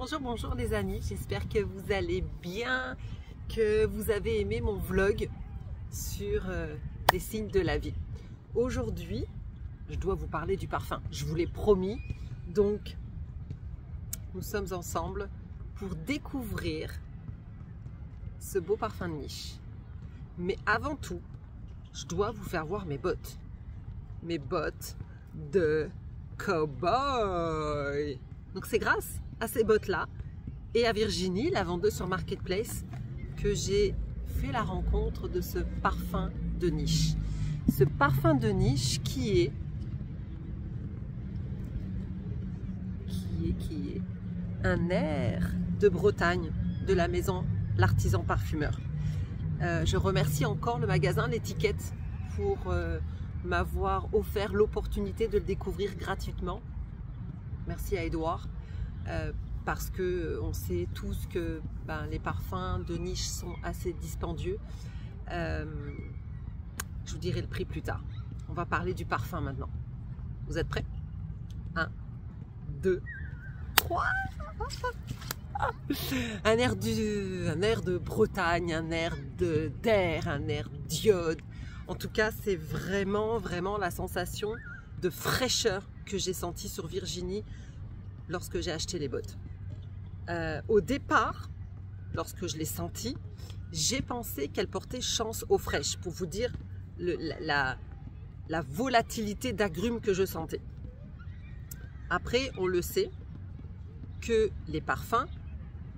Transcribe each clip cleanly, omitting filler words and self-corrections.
Bonjour, bonjour les amis, j'espère que vous allez bien, que vous avez aimé mon vlog sur les signes de la vie. Aujourd'hui, je dois vous parler du parfum, je vous l'ai promis, donc nous sommes ensemble pour découvrir ce beau parfum de niche. Mais avant tout, je dois vous faire voir mes bottes de cowboy. Donc c'est grâce à ces bottes-là et à Virginie, la vendeuse sur Marketplace, que j'ai fait la rencontre de ce parfum de niche. Ce parfum de niche qui est un air de Bretagne de la maison L'Artisan Parfumeur. Je remercie encore le magasin L'Étiquette pour m'avoir offert l'opportunité de le découvrir gratuitement. Merci à Edouard, parce que on sait tous que les parfums de niche sont assez dispendieux. Je vous dirai le prix plus tard. On va parler du parfum maintenant. Vous êtes prêts? 1, 2, 3. Un air de Bretagne, un air d'air, un air d'iode. En tout cas, c'est vraiment la sensation de fraîcheur que j'ai sentie sur Virginie lorsque j'ai acheté les bottes. Au départ, lorsque je l'ai sentie, j'ai pensé qu'elle portait chance aux fraîches, pour vous dire la volatilité d'agrumes que je sentais. Après, on le sait que les parfums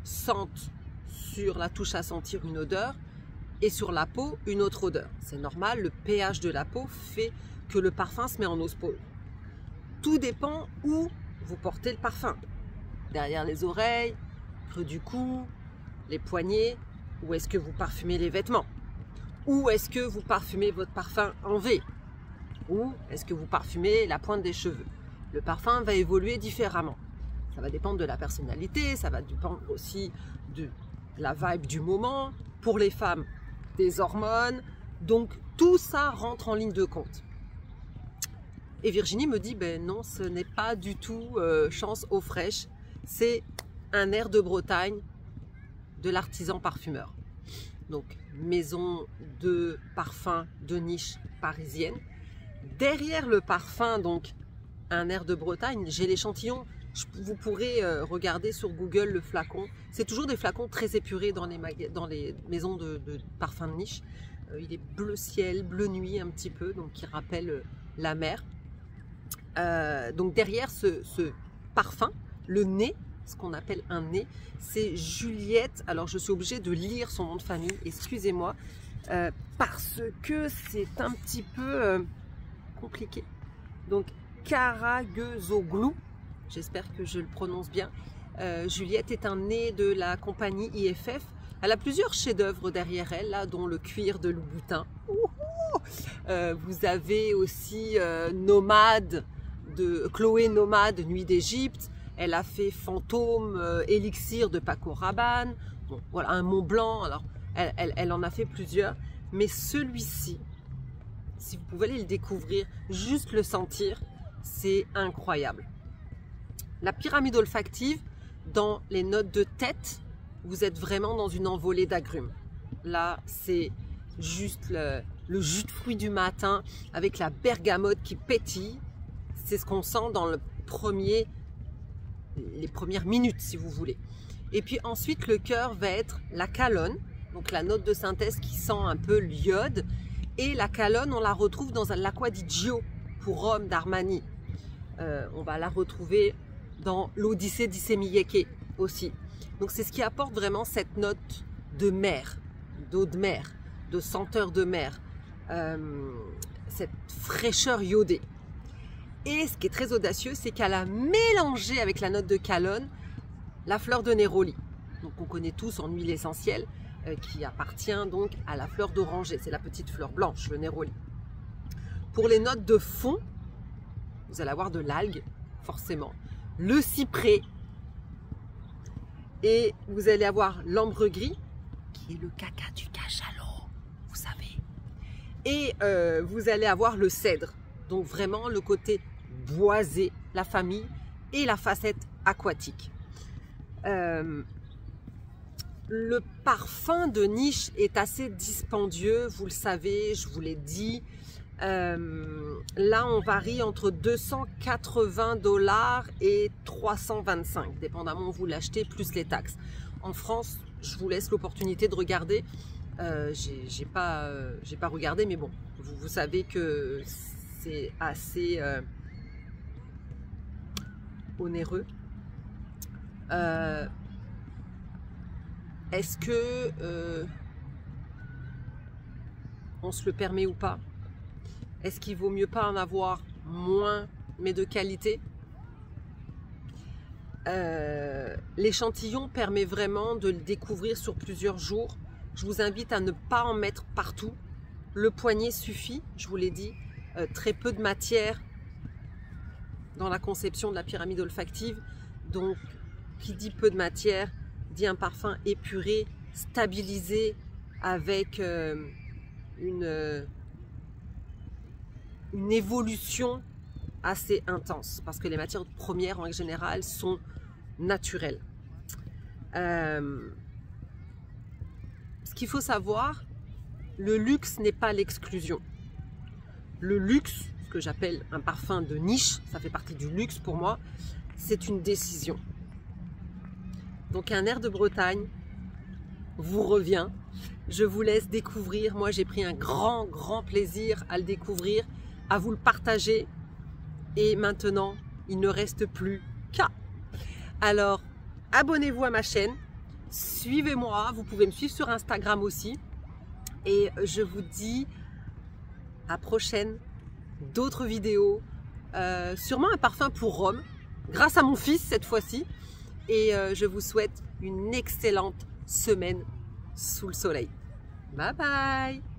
sentent sur la touche à sentir une odeur et sur la peau une autre odeur. C'est normal, le pH de la peau fait que le parfum se met en osmose. Tout dépend où vous portez le parfum. Derrière les oreilles, creux du cou, les poignets, ou est-ce que vous parfumez les vêtements? Ou est-ce que vous parfumez votre parfum en V? Ou est-ce que vous parfumez la pointe des cheveux? Le parfum va évoluer différemment. Ça va dépendre de la personnalité, ça va dépendre aussi de la vibe du moment. Pour les femmes, des hormones. Donc tout ça rentre en ligne de compte. Et Virginie me dit, ben non, ce n'est pas du tout chance aux fraîches. C'est un air de Bretagne de l'Artisan Parfumeur. Donc maison de parfum de niche parisienne. Derrière le parfum, donc un air de Bretagne, j'ai l'échantillon. Vous pourrez regarder sur Google le flacon. C'est toujours des flacons très épurés dans les maisons de parfums de niche. Il est bleu ciel, bleu nuit un petit peu, donc qui rappelle la mer. Donc derrière ce parfum, le nez, ce qu'on appelle un nez, c'est Juliette. Alors je suis obligée de lire son nom de famille, excusez-moi, parce que c'est un petit peu compliqué. Donc Karagezoglou. J'espère que je le prononce bien. Juliette est un nez de la compagnie IFF. Elle a plusieurs chefs-d'œuvre derrière elle, là, dont le cuir de Louboutin. Vous avez aussi Nomade de Chloé Nomade, Nuit d'Égypte. Elle a fait Fantôme, Élixir de Paco Rabanne. Bon, voilà, un Mont Blanc. Alors, elle en a fait plusieurs. Mais celui-ci, si vous pouvez aller le découvrir, juste le sentir, c'est incroyable. La pyramide olfactive, dans les notes de tête, vous êtes vraiment dans une envolée d'agrumes. Là, c'est juste le jus de fruits du matin avec la bergamote qui pétille. C'est ce qu'on sent dans les premières minutes, si vous voulez. Et puis ensuite, le cœur va être la calonne, donc la note de synthèse qui sent un peu l'iode. Et la calonne, on la retrouve dans l'Acqua di Gio pour Rome d'Armani. On va la retrouver dans l'Odyssée d'Issey-Miyake aussi. Donc c'est ce qui apporte vraiment cette note de mer, d'eau de mer, de senteur de mer, cette fraîcheur iodée. Et ce qui est très audacieux, c'est qu'elle a mélangé avec la note de calonne la fleur de Néroli. Donc on connaît tous en huile essentielle, qui appartient donc à la fleur d'oranger. C'est la petite fleur blanche, le Néroli. Pour les notes de fond, vous allez avoir de l'algue, forcément, le cyprès, et vous allez avoir l'ambre gris, qui est le caca du cachalot, vous savez. Et vous allez avoir le cèdre, donc vraiment le côté boisé, la famille, et la facette aquatique. Le parfum de niche est assez dispendieux, vous le savez, je vous l'ai dit. Là, on varie entre 280 $ et 325, dépendamment où vous l'achetez, plus les taxes. En France, je vous laisse l'opportunité de regarder. J'ai pas regardé, mais bon, vous savez que c'est assez onéreux. Est-ce que on se le permet ou pas? Est-ce qu'il vaut mieux pas en avoir moins, mais de qualité? L'échantillon permet vraiment de le découvrir sur plusieurs jours. Je vous invite à ne pas en mettre partout. Le poignet suffit, je vous l'ai dit. Très peu de matière dans la conception de la pyramide olfactive. Donc, qui dit peu de matière, dit un parfum épuré, stabilisé, avec une évolution assez intense, parce que les matières premières en général sont naturelles. Ce qu'il faut savoir, le luxe n'est pas l'exclusion. Le luxe, ce que j'appelle un parfum de niche, ça fait partie du luxe pour moi, c'est une décision. Donc un air de Bretagne vous revient. Je vous laisse découvrir. Moi, j'ai pris un grand plaisir à le découvrir, à vous le partager. Et maintenant, il ne reste plus qu'à. Alors, abonnez-vous à ma chaîne. Suivez-moi. Vous pouvez me suivre sur Instagram aussi. Et je vous dis à prochaine. D'autres vidéos. Sûrement un parfum pour Rome. Grâce à mon fils cette fois-ci. Et je vous souhaite une excellente semaine sous le soleil. Bye bye!